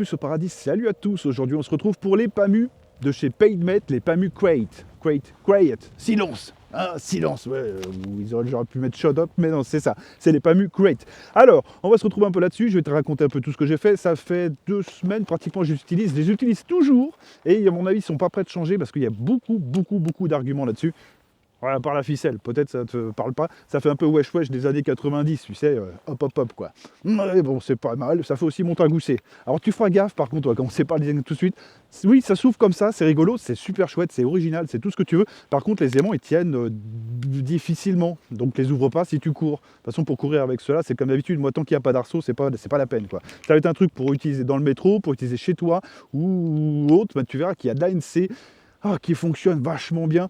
plus au paradis, salut à tous. Aujourd'hui on se retrouve pour les PAMU de chez PaidMate, les PAMU Crate. Silence silence, ouais, j'aurais pu mettre shut up, mais non, c'est ça, c'est les PAMU Crate. Alors, on va se retrouver un peu là-dessus, je vais te raconter un peu tout ce que j'ai fait. Ça fait 2 semaines pratiquement que je les utilise toujours, et à mon avis, ils sont pas prêts de changer parce qu'il y a beaucoup d'arguments là-dessus. Voilà, par la ficelle, peut-être ça te parle pas, ça fait un peu wesh wesh des années 90, tu sais, hop quoi. Mais bon, c'est pas mal, ça fait aussi monter à gousset. Alors tu feras gaffe par contre, on va commencer par le design tout de suite. Oui, ça s'ouvre comme ça, c'est rigolo, c'est super chouette, c'est original, c'est tout ce que tu veux. Par contre, les aimants, ils tiennent difficilement, donc les ouvre pas si tu cours. De toute façon, pour courir avec cela, c'est comme d'habitude, moi tant qu'il n'y a pas d'arceau, c'est pas la peine quoi. Ça va être un truc pour utiliser dans le métro, pour utiliser chez toi ou autre, bah, tu verras qu'il y a de l'ANC qui fonctionne vachement bien.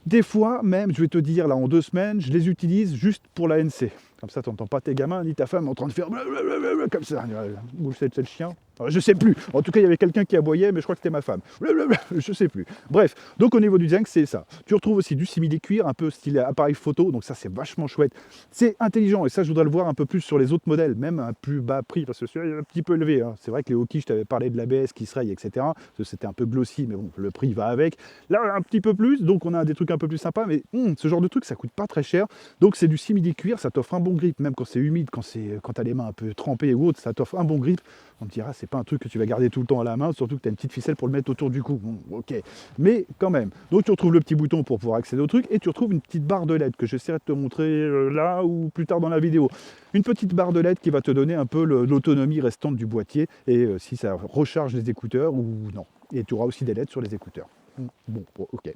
Des fois, même, je vais te dire, là, en 2 semaines, je les utilise juste pour l'ANC. Comme ça, tu n'entends pas tes gamins ni ta femme en train de faire blablabla comme ça. Ou c'est le chien. Je sais plus. En tout cas, il y avait quelqu'un qui aboyait, mais je crois que c'était ma femme. Je sais plus. Bref, donc au niveau du design, c'est ça. Tu retrouves aussi du simili-cuir, un peu style appareil photo, donc ça, c'est vachement chouette. C'est intelligent, et ça, je voudrais le voir un peu plus sur les autres modèles, même à un plus bas prix, parce que celui-là est un petit peu élevé. Hein. C'est vrai que les Hoki, je t'avais parlé de l'ABS qui se raye, etc. Parce que c'était un peu glossy, mais bon, le prix va avec. Là, un petit peu plus, donc on a des trucs un peu plus sympas, mais ce genre de truc, ça coûte pas très cher. Donc c'est du simili-cuir, ça t'offre un bon grip, même quand c'est humide, quand t'as les mains un peu trempées ou autre, ça t'offre un bon grip. On te dira, c'est pas un truc que tu vas garder tout le temps à la main, surtout que tu as une petite ficelle pour le mettre autour du cou. Bon, ok, mais quand même. Donc tu retrouves le petit bouton pour pouvoir accéder au truc et tu retrouves une petite barre de LED que j'essaierai de te montrer là ou plus tard dans la vidéo. Une petite barre de LED qui va te donner un peu l'autonomie restante du boîtier et si ça recharge les écouteurs ou non. Et tu auras aussi des LED sur les écouteurs. Bon, ok.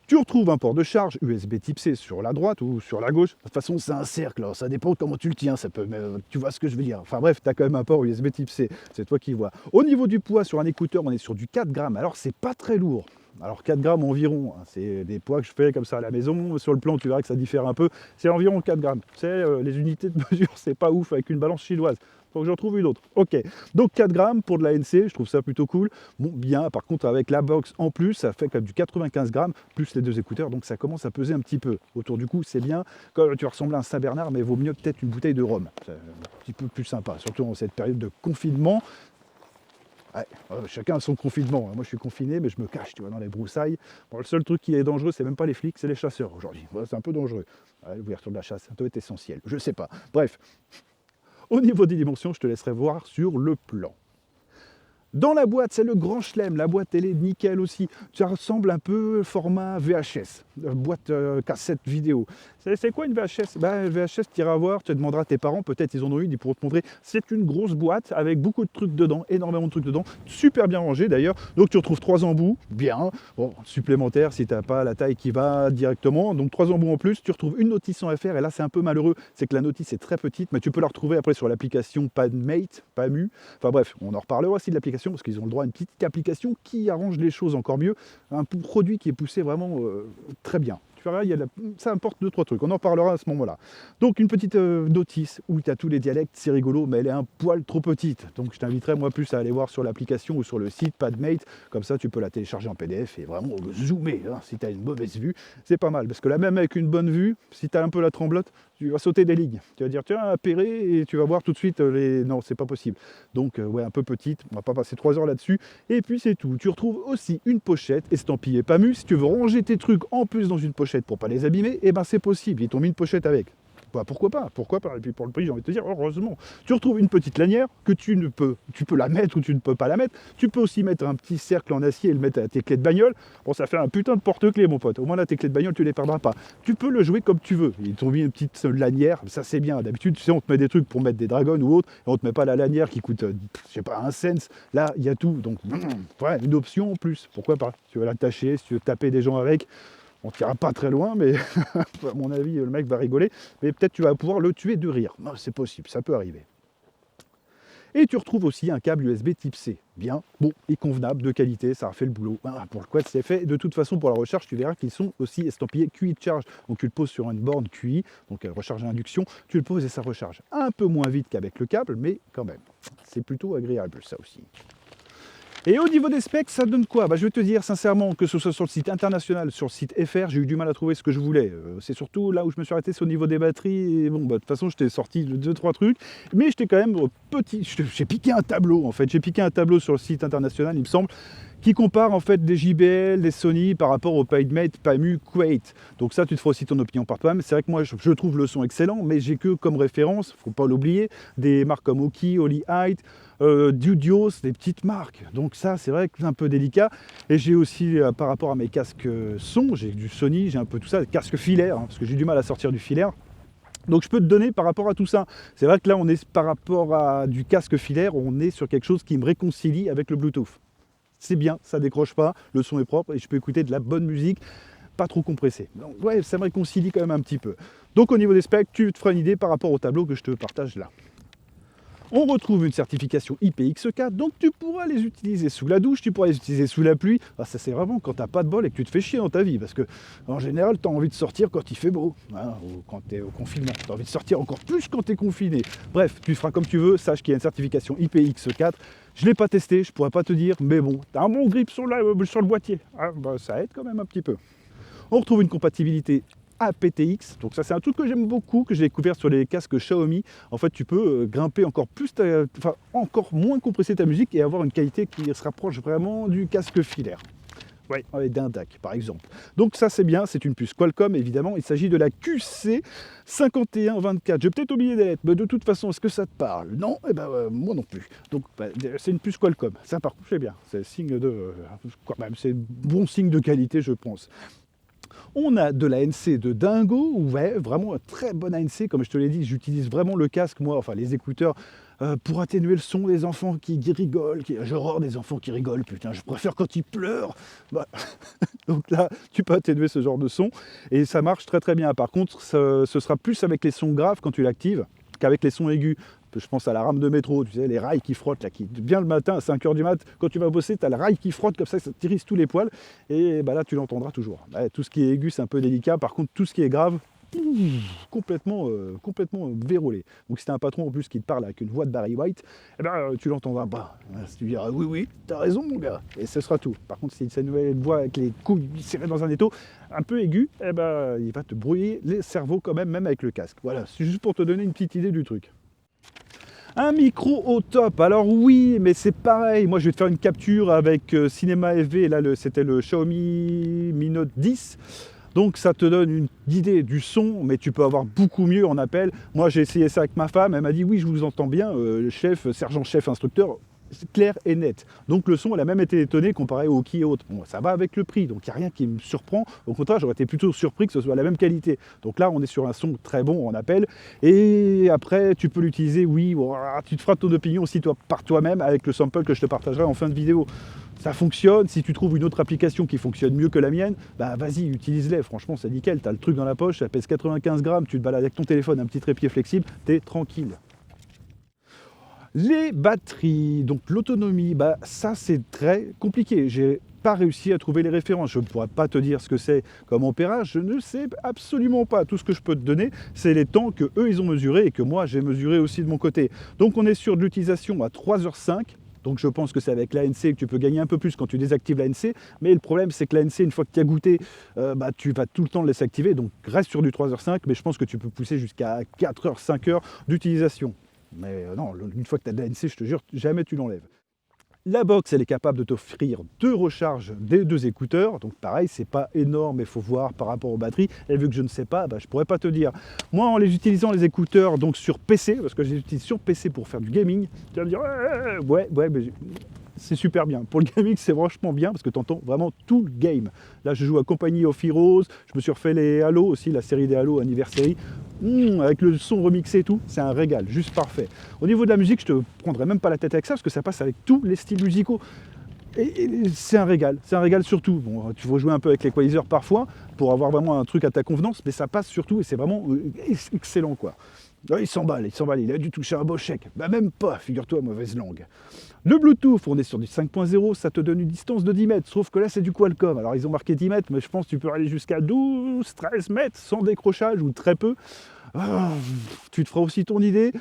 Tu retrouves un port de charge USB type C sur la droite ou sur la gauche. De toute façon, c'est un cercle, alors ça dépend de comment tu le tiens. Ça peut, tu vois ce que je veux dire. Enfin bref, tu as quand même un port USB type C. C'est toi qui vois. Au niveau du poids sur un écouteur, on est sur du 4 grammes. Alors, c'est pas très lourd. Alors 4 grammes environ, hein. C'est des poids que je fais comme ça à la maison. Sur le plan, tu verras que ça diffère un peu. C'est environ 4 grammes. Tu sais, les unités de mesure, c'est pas ouf avec une balance chinoise. Faut que j'en trouve une autre. Ok, donc 4 grammes pour de la NC, je trouve ça plutôt cool. Bon, bien, par contre, avec la box en plus, ça fait comme du 95 grammes, plus les 2 écouteurs, donc ça commence à peser un petit peu. Autour du cou, c'est bien. Quand tu ressembles à un Saint-Bernard, mais vaut mieux peut-être une bouteille de rhum. C'est un petit peu plus sympa, surtout en cette période de confinement. Ouais, chacun a son confinement. Moi, je suis confiné, mais je me cache, tu vois, dans les broussailles. Bon, le seul truc qui est dangereux, c'est même pas les flics, c'est les chasseurs aujourd'hui. Ouais, c'est un peu dangereux. L'ouverture de la chasse, ça doit être essentiel. Je sais pas. Bref. Au niveau des dimensions, je te laisserai voir sur le plan. Dans la boîte, c'est le grand chelem. La boîte, elle est nickel aussi. Ça ressemble un peu au format VHS, boîte cassette vidéo. C'est quoi une VHS? VHS, tu iras voir, tu demanderas à tes parents, peut-être ils en ont une, ils pourront te montrer. C'est une grosse boîte avec beaucoup de trucs dedans, énormément de trucs dedans, super bien rangé d'ailleurs. Donc tu retrouves 3 embouts, bien, bon, supplémentaires si tu n'as pas la taille qui va directement. Donc 3 embouts en plus, tu retrouves une notice sans FR, et là c'est un peu malheureux, c'est que la notice est très petite, mais tu peux la retrouver après sur l'application PAMU. Enfin bref, on en reparlera aussi de l'application, parce qu'ils ont le droit à une petite application qui arrange les choses encore mieux. Un produit qui est poussé vraiment très bien. Tu verras, ça importe 2-3 trucs, on en parlera à ce moment-là. Donc une petite notice où tu as tous les dialectes, c'est rigolo, mais elle est un poil trop petite. Donc je t'inviterai moi plus à aller voir sur l'application ou sur le site PaidMate, comme ça tu peux la télécharger en PDF et vraiment zoomer. Hein. Si tu as une mauvaise vue, c'est pas mal, parce que là même avec une bonne vue, si tu as un peu la tremblote, tu vas sauter des lignes. Tu vas dire tiens, appairé, et tu vas voir tout de suite les... Non, c'est pas possible. Donc ouais, un peu petite, on va pas passer 3 heures là-dessus. Et puis c'est tout. Tu retrouves aussi une pochette estampillée PAMU. Si tu veux ranger tes trucs en plus dans une pochette pour pas les abîmer, et ben c'est possible. Ils t'ont mis une pochette avec. Bah, pourquoi pas? Et puis pour le prix, j'ai envie de te dire, heureusement. Tu retrouves une petite lanière que tu peux la mettre ou tu ne peux pas la mettre. Tu peux aussi mettre un petit cercle en acier et le mettre à tes clés de bagnole. Bon, ça fait un putain de porte-clés, mon pote. Au moins là, tes clés de bagnole, tu les perdras pas. Tu peux le jouer comme tu veux. Ils t'ont mis une petite lanière, ça c'est bien. D'habitude, tu sais, on te met des trucs pour mettre des dragons ou autre, et on te met pas la lanière qui coûte, je sais pas, 1 cent. Là, il y a tout. Donc, ouais, une option en plus. Pourquoi pas? Si tu veux l'attacher, si tu veux taper des gens avec. On ne t'ira pas très loin, mais à mon avis, le mec va rigoler. Mais peut-être tu vas pouvoir le tuer de rire. C'est possible, ça peut arriver. Et tu retrouves aussi un câble USB type C. Bien, bon et convenable, de qualité, ça a fait le boulot. Pour le quad, c'est fait. De toute façon, pour la recharge, tu verras qu'ils sont aussi estampillés QI Charge. Donc tu le poses sur une borne QI, donc recharge à induction, tu le poses et ça recharge. Un peu moins vite qu'avec le câble, mais quand même, c'est plutôt agréable ça aussi. Et au niveau des specs, ça donne quoi? Je vais te dire sincèrement, que ce soit sur le site international, sur le site FR, j'ai eu du mal à trouver ce que je voulais. C'est surtout là où je me suis arrêté, c'est au niveau des batteries. Et bon, de toute façon, je t'ai sorti 2-3 trucs, mais j'étais quand même j'ai piqué un tableau en fait. J'ai piqué un tableau sur le site international, il me semble, qui compare en fait des JBL, des Sony par rapport au PaidMate, PAMU, Kuwait. Donc ça, tu te feras aussi ton opinion par toi-même. C'est vrai que moi, je trouve le son excellent, mais j'ai que comme référence, faut pas l'oublier, des marques comme Oki, Holy Height, Dudios, des petites marques. Donc ça, c'est vrai que c'est un peu délicat. Et j'ai aussi, par rapport à mes casques son, j'ai du Sony, j'ai un peu tout ça, des casques filaires, parce que j'ai du mal à sortir du filaire. Donc je peux te donner par rapport à tout ça. C'est vrai que là, on est par rapport à du casque filaire, on est sur quelque chose qui me réconcilie avec le Bluetooth. C'est bien, ça décroche pas, le son est propre et je peux écouter de la bonne musique, pas trop compressée. Donc ouais, ça me réconcilie quand même un petit peu. Donc au niveau des specs, tu te feras une idée par rapport au tableau que je te partage là. On retrouve une certification IPX4, donc tu pourras les utiliser sous la douche, tu pourras les utiliser sous la pluie. Ça c'est vraiment quand t'as pas de bol et que tu te fais chier dans ta vie, parce que en général tu as envie de sortir quand il fait beau, ou quand tu es au confinement. Tu as envie de sortir encore plus quand tu es confiné. Bref, tu feras comme tu veux, sache qu'il y a une certification IPX4. Je ne l'ai pas testé, je pourrais pas te dire, mais bon, tu as un bon grip sur le boîtier. Ça aide quand même un petit peu. On retrouve une compatibilité aptX, donc ça c'est un truc que j'aime beaucoup, que j'ai découvert sur les casques Xiaomi. En fait, tu peux grimper encore plus, encore moins compresser ta musique et avoir une qualité qui se rapproche vraiment du casque filaire. Oui, avec d'un DAC par exemple. Donc ça c'est bien, c'est une puce Qualcomm évidemment, il s'agit de la QC5124. J'ai peut-être oublié des lettres, mais de toute façon, est-ce que ça te parle? Non, moi non plus. Donc c'est une puce Qualcomm, ça par contre c'est bien, c'est signe de, quand même, c'est bon signe de qualité je pense. On a de l'ANC de dingo, ouais, vraiment un très bon ANC, comme je te l'ai dit, j'utilise vraiment le casque, moi, enfin les écouteurs, pour atténuer le son des enfants qui rigolent, j'horreur des enfants qui rigolent, putain, je préfère quand ils pleurent. Donc là, tu peux atténuer ce genre de son, et ça marche très très bien. Par contre, ce sera plus avec les sons graves quand tu l'actives, qu'avec les sons aigus. Je pense à la rame de métro, tu sais, les rails qui frottent, là, qui bien le matin à 5h du mat, quand tu vas bosser, tu as le rail qui frotte comme ça t'irrisse tous les poils, et là tu l'entendras toujours. Tout ce qui est aigu, c'est un peu délicat, par contre tout ce qui est grave, complètement vérolé. Donc si tu as un patron en plus qui te parle avec une voix de Barry White, tu l'entendras pas. Tu diras oui, t'as raison mon gars, et ce sera tout. Par contre si c'est une nouvelle voix avec les couilles serrées dans un étau, un peu aigu, il va te brouiller les cerveaux quand même avec le casque. Voilà, c'est juste pour te donner une petite idée du truc. Un micro au top, alors oui, mais c'est pareil, moi je vais te faire une capture avec Cinema FV, et là c'était le Xiaomi Mi Note 10, donc ça te donne une idée du son, mais tu peux avoir beaucoup mieux en appel. Moi j'ai essayé ça avec ma femme, elle m'a dit oui je vous entends bien, chef, sergent-chef, instructeur, c'est clair et net. Donc le son, elle a même été étonnée comparé au Ki et autres. Bon, ça va avec le prix, donc il n'y a rien qui me surprend. Au contraire, j'aurais été plutôt surpris que ce soit la même qualité. Donc là, on est sur un son très bon en appel. Et après, tu peux l'utiliser, oui, tu te feras ton opinion aussi par toi-même avec le sample que je te partagerai en fin de vidéo. Ça fonctionne, si tu trouves une autre application qui fonctionne mieux que la mienne, vas-y, utilise-les, franchement c'est nickel, tu as le truc dans la poche, ça pèse 95 grammes, tu te balades avec ton téléphone, un petit trépied flexible, t'es tranquille. Les batteries, donc l'autonomie, ça c'est très compliqué. J'ai pas réussi à trouver les références. Je ne pourrais pas te dire ce que c'est comme ampérage, je ne sais absolument pas. Tout ce que je peux te donner, c'est les temps que eux ils ont mesurés et que moi j'ai mesuré aussi de mon côté. Donc on est sur de l'utilisation à 3h05. Donc je pense que c'est avec l'ANC que tu peux gagner un peu plus quand tu désactives l'ANC. Mais le problème, c'est que l'ANC, une fois que tu as goûté, tu vas tout le temps le laisser activer. Donc reste sur du 3h05, mais je pense que tu peux pousser jusqu'à 4h, 5h d'utilisation. Mais non, une fois que tu as de l'ANC, je te jure, jamais tu l'enlèves. La box, elle est capable de t'offrir 2 recharges des 2 écouteurs. Donc pareil, c'est pas énorme, il faut voir par rapport aux batteries. Et vu que je ne sais pas, je pourrais pas te dire. Moi, en les utilisant les écouteurs donc sur PC, parce que je les utilise sur PC pour faire du gaming, tu vas me dire ouais, mais c'est super bien. Pour le gaming, c'est franchement bien parce que tu entends vraiment tout le game. Là, je joue à Company of Heroes, je me suis refait les Halo aussi, la série des Halo Anniversary. Avec le son remixé et tout, c'est un régal, juste parfait. Au niveau de la musique, je te prendrai même pas la tête avec ça parce que ça passe avec tous les styles musicaux. Et c'est un régal surtout. Bon, tu vas jouer un peu avec l'équaliseur parfois pour avoir vraiment un truc à ta convenance, mais ça passe surtout et c'est vraiment excellent quoi. Là, il s'emballe, il a dû toucher un beau chèque. Même pas, figure-toi, mauvaise langue. Le Bluetooth, on est sur du 5.0, ça te donne une distance de 10 mètres, sauf que là c'est du Qualcomm. Alors ils ont marqué 10 mètres, mais je pense que tu peux aller jusqu'à 12, 13 mètres sans décrochage ou très peu. Tu te feras aussi ton idée.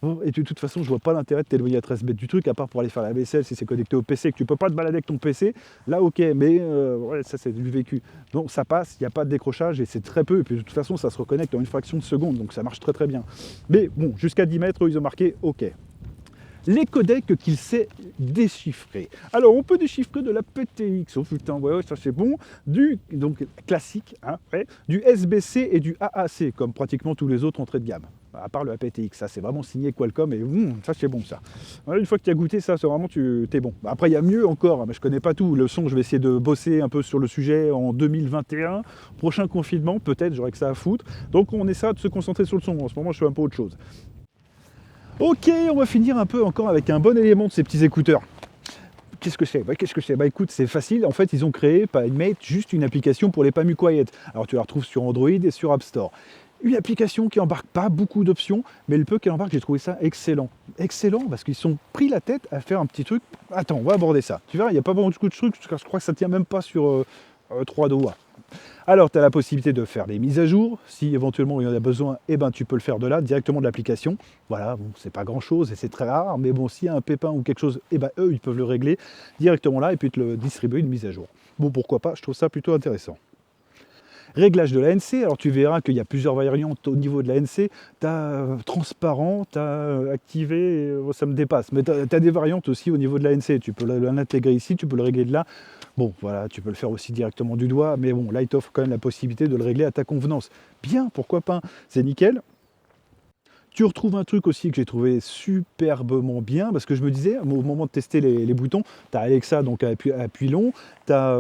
Oh, et de toute façon, je vois pas l'intérêt de t'éloigner à 13 mètres du truc, à part pour aller faire la vaisselle si c'est connecté au PC, que tu peux pas te balader avec ton PC. Là, ok, mais ouais, ça c'est du vécu. Donc ça passe, il n'y a pas de décrochage et c'est très peu. Et puis de toute façon, ça se reconnecte en une fraction de seconde, donc ça marche très très bien. Mais bon, jusqu'à 10 mètres, eux, ils ont marqué ok. Les codecs qu'il sait déchiffrer. Alors, on peut déchiffrer de la PTX, oh putain, ouais, ça c'est bon, du donc classique, hein, ouais, du SBC et du AAC, comme pratiquement tous les autres entrées de gamme. À part le APTX, ça c'est vraiment signé Qualcomm et ça c'est bon ça. Voilà, une fois que tu as goûté ça, c'est vraiment t'es bon. Après il y a mieux encore, hein, mais je connais pas tout. Le son, je vais essayer de bosser un peu sur le sujet en 2021. Prochain confinement, peut-être, j'aurai que ça à foutre. Donc on essaie de se concentrer sur le son. En ce moment, je fais un peu autre chose. Ok, on va finir un peu encore avec un bon élément de ces petits écouteurs. Qu'est-ce que c'est? Qu'est-ce que c'est? Écoute, c'est facile. En fait, ils ont créé, PineMate, juste une application pour les PAMU Quiet. Alors, tu la retrouves sur Android et sur App Store. Une application qui embarque pas beaucoup d'options, mais le peu qu'elle embarque, j'ai trouvé ça excellent. Excellent, parce qu'ils se sont pris la tête à faire un petit truc. Attends, on va aborder ça. Tu verras, il n'y a pas beaucoup de trucs, je crois que ça tient même pas sur 3 doigts. Alors, tu as la possibilité de faire des mises à jour. Si éventuellement il y en a besoin, eh ben, tu peux le faire de là, directement de l'application. Voilà, bon, c'est pas grand-chose et c'est très rare, mais bon, s'il y a un pépin ou quelque chose, eh ben, eux, ils peuvent le régler directement là et puis te le distribuer une mise à jour. Bon, pourquoi pas, je trouve ça plutôt intéressant. Réglage de l'ANC, alors tu verras qu'il y a plusieurs variantes au niveau de l'ANC. Tu as transparent, tu as activé, ça me dépasse. Mais tu as des variantes aussi au niveau de l'ANC. Tu peux l'intégrer ici, tu peux le régler de là. Bon, voilà, tu peux le faire aussi directement du doigt. Mais bon, là, il t'offre quand même la possibilité de le régler à ta convenance. Bien, pourquoi pas? C'est nickel. Tu retrouves un truc aussi que j'ai trouvé superbement bien, parce que je me disais, au moment de tester les boutons, tu as Alexa donc à appui long, tu as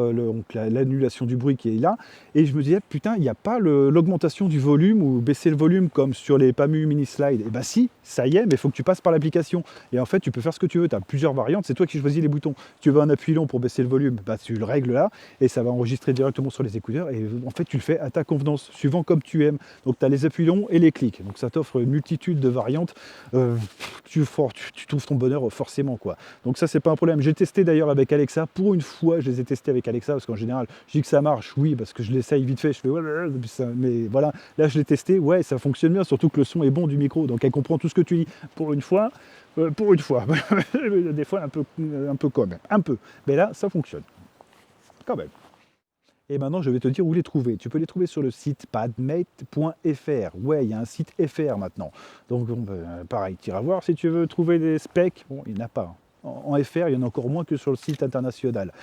l'annulation du bruit qui est là, et je me disais, putain, il n'y a pas l'augmentation du volume ou baisser le volume comme sur les PAMU mini slide. Et bah si, ça y est, mais il faut que tu passes par l'application. Et en fait, tu peux faire ce que tu veux, tu as plusieurs variantes, c'est toi qui choisis les boutons. Si tu veux un appui long pour baisser le volume, bah, tu le règles là, et ça va enregistrer directement sur les écouteurs, et en fait, tu le fais à ta convenance, suivant comme tu aimes. Donc tu as les appuis longs et les clics, donc ça t'offre une multitude de variantes, tu trouves ton bonheur forcément quoi. Donc ça c'est pas un problème. J'ai testé d'ailleurs avec Alexa, pour une fois je les ai testés avec Alexa, parce qu'en général je dis que ça marche, oui, parce que je l'essaye vite fait, je fais ouais, mais voilà, là je l'ai testé, ouais, ça fonctionne bien, surtout que le son est bon du micro, donc elle comprend tout ce que tu dis. Pour une fois, des fois un peu quand même, un peu, mais là ça fonctionne quand même. Et maintenant, je vais te dire où les trouver. Tu peux les trouver sur le site padmate.fr. Ouais, il y a un site FR maintenant. Donc, bon, pareil, tu iras voir si tu veux trouver des specs. Bon, il n'y en a pas. En FR, il y en a encore moins que sur le site international.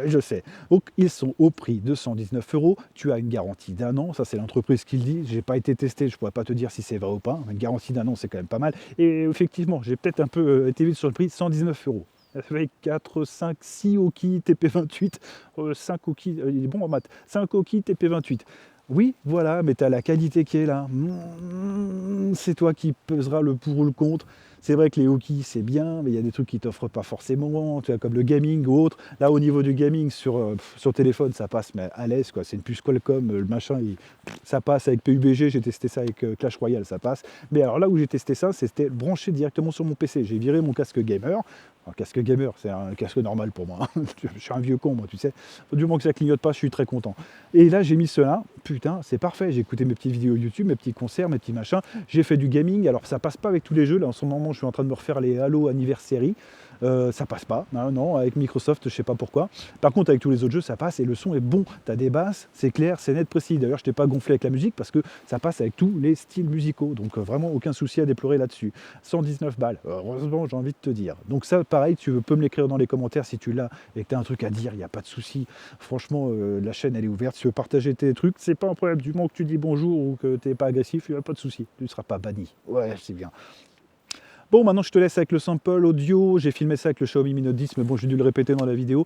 Je sais. Donc, ils sont au prix de 119 €. Tu as une garantie d'1 an. Ça, c'est l'entreprise qui le dit. Je n'ai pas été testé. Je ne pourrais pas te dire si c'est vrai ou pas. Une garantie d'1 an, c'est quand même pas mal. Et effectivement, j'ai peut-être un peu été vite sur le prix. 119 €. Avec 4, 5, 6 Oki TP28, 5 Oki, il est bon en maths, 5 Oki TP28. Oui, voilà, mais tu as la qualité qui est là. C'est toi qui peseras le pour ou le contre. C'est vrai que les Oki, c'est bien, mais il y a des trucs qui t'offrent pas forcément, tu vois, comme le gaming ou autre. Là, au niveau du gaming, sur téléphone, ça passe mais à l'aise, quoi. C'est une puce Qualcomm, le machin, ça passe avec PUBG. J'ai testé ça avec Clash Royale, ça passe. Mais alors là où j'ai testé ça, c'était branché directement sur mon PC. J'ai viré mon casque gamer. Un casque gamer, c'est un casque normal pour moi. Je suis un vieux con, moi, tu sais. Du moment que ça clignote pas, je suis très content. Et là, j'ai mis cela. Putain, c'est parfait. J'ai écouté mes petites vidéos YouTube, mes petits concerts, mes petits machins. J'ai fait du gaming. Alors, ça passe pas avec tous les jeux. Là, en ce moment, je suis en train de me refaire les Halo Anniversary. Ça passe pas, non, avec Microsoft, je sais pas pourquoi. Par contre, avec tous les autres jeux, ça passe et le son est bon. Tu as des basses, c'est clair, c'est net, précis. D'ailleurs, je t'ai pas gonflé avec la musique parce que ça passe avec tous les styles musicaux. Donc, vraiment, aucun souci à déplorer là-dessus. 119 balles, heureusement, j'ai envie de te dire. Donc, ça, pareil, tu peux me l'écrire dans les commentaires si tu l'as et que tu as un truc à dire, il n'y a pas de souci. Franchement, la chaîne, elle est ouverte. Si tu veux partager tes trucs, c'est pas un problème. Du moment que tu dis bonjour ou que tu n'es pas agressif, il n'y a pas de souci. Tu ne seras pas banni. Ouais, c'est bien. Bon, maintenant je te laisse avec le sample audio. J'ai filmé ça avec le Xiaomi Mi Note 10, mais bon, j'ai dû le répéter dans la vidéo.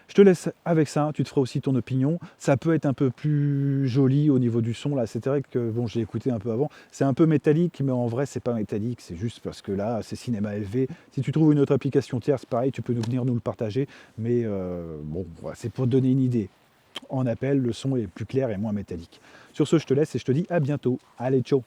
Je te laisse avec ça, tu te feras aussi ton opinion. Ça peut être un peu plus joli au niveau du son. Là, c'est vrai que bon, j'ai écouté un peu avant. C'est un peu métallique, mais en vrai, c'est pas métallique. C'est juste parce que là, c'est Cinéma LV. Si tu trouves une autre application tierce, pareil, tu peux venir nous le partager. Mais bon, voilà, c'est pour te donner une idée. En appel, le son est plus clair et moins métallique. Sur ce, je te laisse et je te dis à bientôt. Allez, ciao!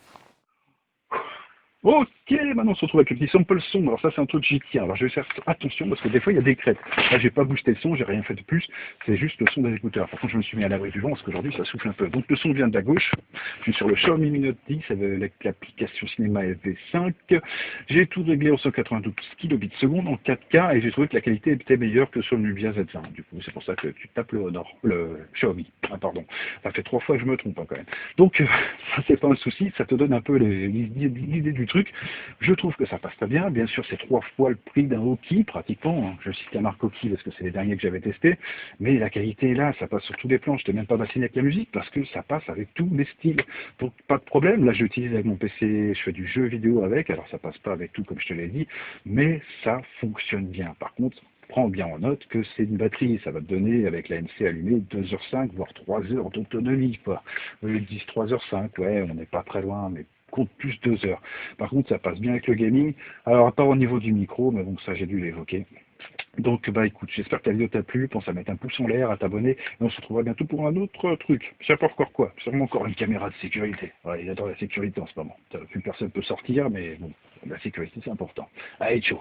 Ok, maintenant on se retrouve avec le petit sample son. Alors ça c'est un truc que j'y tiens. Alors je vais faire attention parce que des fois il y a des crêtes. Là j'ai pas boosté le son, j'ai rien fait de plus. C'est juste le son des écouteurs. Par contre je me suis mis à l'abri du vent parce qu'aujourd'hui ça souffle un peu. Donc le son vient de la gauche. Je suis sur le Xiaomi Mi Note 10 avec l'application Cinéma FV5. J'ai tout réglé en 192 kilobits seconde en 4K et j'ai trouvé que la qualité était meilleure que sur le Nubia Z1. Du coup c'est pour ça que tu tapes le Honor, le Xiaomi. Ah pardon. Ça fait 3 fois que je me trompe hein, quand même. Donc ça c'est pas un souci, ça te donne un peu l'idée du truc. Je trouve que ça passe très bien. Bien sûr, c'est 3 fois le prix d'un Oki, pratiquement. Je cite la marque Oki parce que c'est les derniers que j'avais testés. Mais la qualité est là, ça passe sur tous les plans. Je t'ai même pas vacciné avec la musique parce que ça passe avec tous les styles. Donc, pas de problème. Là, j'utilise avec mon PC, je fais du jeu vidéo avec. Alors, ça passe pas avec tout, comme je te l'ai dit. Mais ça fonctionne bien. Par contre, prends bien en note que c'est une batterie, ça va te donner avec la MC allumée 2h05 voire 3 heures d'autonomie quoi. Ils disent 3h05, ouais, on n'est pas très loin, mais compte plus 2 heures. Par contre, ça passe bien avec le gaming. Alors, à part au niveau du micro, mais bon, ça j'ai dû l'évoquer. Donc, bah écoute, j'espère que la vidéo t'a plu. Pense à mettre un pouce en l'air, à t'abonner. Et on se retrouvera bientôt pour un autre truc. Je sais pas encore quoi. Sûrement encore une caméra de sécurité. Ouais, il adore la sécurité en ce moment. Plus personne peut sortir, mais bon, la sécurité c'est important. Allez, ciao.